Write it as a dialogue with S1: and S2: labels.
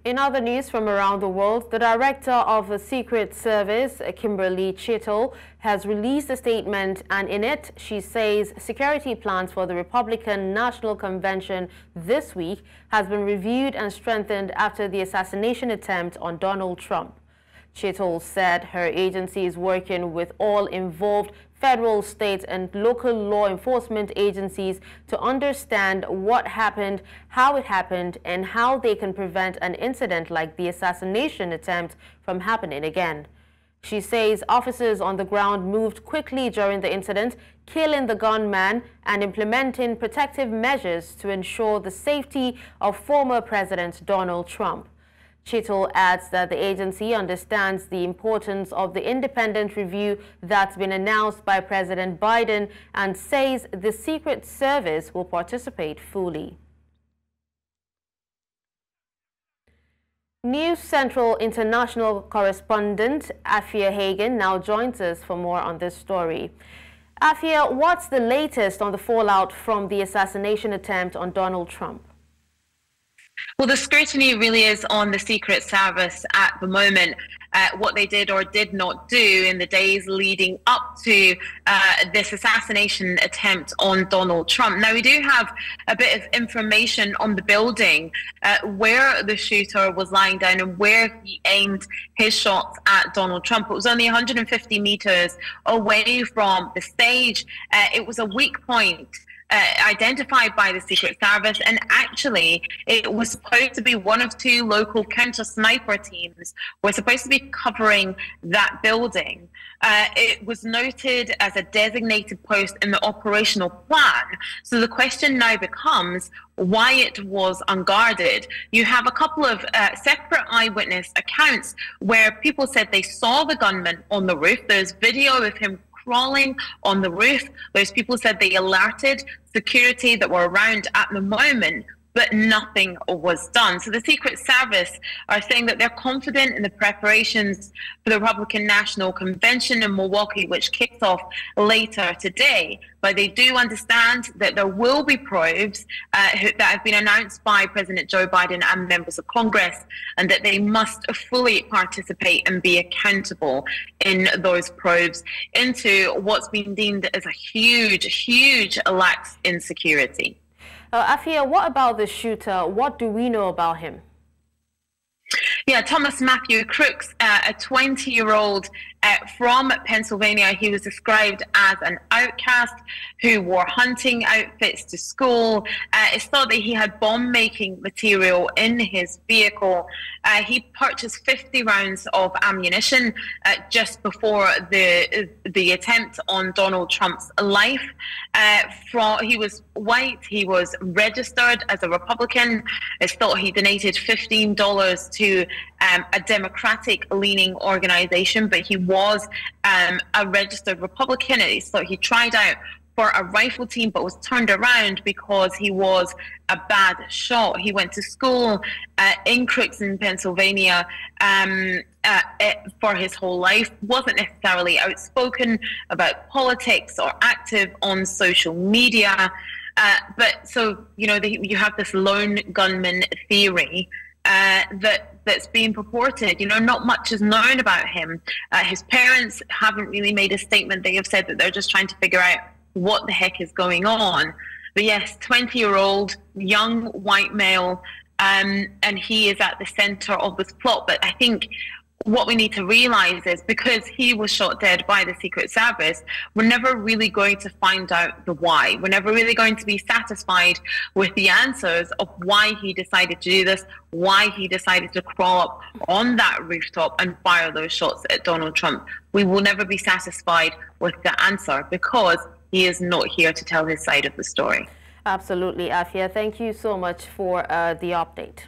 S1: In other news from around the world, the director of the Secret Service, Kimberly Cheatle, has released a statement, and in it, she says security plans for the Republican National Convention this week has been reviewed and strengthened after the assassination attempt on Donald Trump. Cheatle said her agency is working with all involved federal, state, and local law enforcement agencies to understand what happened, how it happened, and how they can prevent an incident like the assassination attempt from happening again. She says officers on the ground moved quickly during the incident, killing the gunman and implementing protective measures to ensure the safety of former President Donald Trump. Cheatle adds that the agency understands the importance of the independent review that's been announced by President Biden and says the Secret Service will participate fully. News Central international correspondent Afua Hagan now joins us for more on this story. Afua, what's the latest on the fallout from the assassination attempt on Donald Trump?
S2: Well, the scrutiny really is on the Secret Service at the moment, what they did or did not do in the days leading up to this assassination attempt on Donald Trump. Now, we do have a bit of information on the building where the shooter was lying down and where he aimed his shots at Donald Trump. It was only 150 meters away from the stage. It was a weak point identified by the Secret Service, and actually it was supposed to be one of two local counter-sniper teams were supposed to be covering that building. It was noted as a designated post in the operational plan. So the question now becomes why it was unguarded. You have a couple of separate eyewitness accounts where people said they saw the gunman on the roof. There's video of him crawling on the roof. Those people said they alerted security that were around at the moment, but nothing was done. So the Secret Service are saying that they're confident in the preparations for the Republican National Convention in Milwaukee, which kicks off later today. But they do understand that there will be probes that have been announced by President Joe Biden and members of Congress, and that they must fully participate and be accountable in those probes into what's been deemed as a huge lapse in security.
S1: Afua, what about the shooter? What do we know about him?
S2: Yeah, Thomas Matthew Crooks, a 20-year-old from Pennsylvania. He was described as an outcast who wore hunting outfits to school. It's thought that he had bomb-making material in his vehicle. He purchased 50 rounds of ammunition just before the attempt on Donald Trump's life. He was white. He was registered as a Republican. It's thought he donated $15 to a Democratic-leaning organization, but he was a registered Republican. It's thought he tried out for a rifle team but was turned around because he was a bad shot. He went to school in Crooks in Pennsylvania for his whole life, wasn't necessarily outspoken about politics or active on social media. But so, you know, you have this lone gunman theory that's being purported. You know, not much is known about him. His parents haven't really made a statement. They have said that they're just trying to figure out what the heck is going on. But yes, 20-year-old young white male, and he is at the center of this plot. But I think what we need to realize is because he was shot dead by the Secret Service, we're never really going to find out the why. We're never really going to be satisfied with the answers of why he decided to do this, why he decided to crawl up on that rooftop and fire those shots at Donald Trump. We will never be satisfied with the answer because he is not here to tell his side of the story.
S1: Absolutely, Afua. Thank you so much for the update.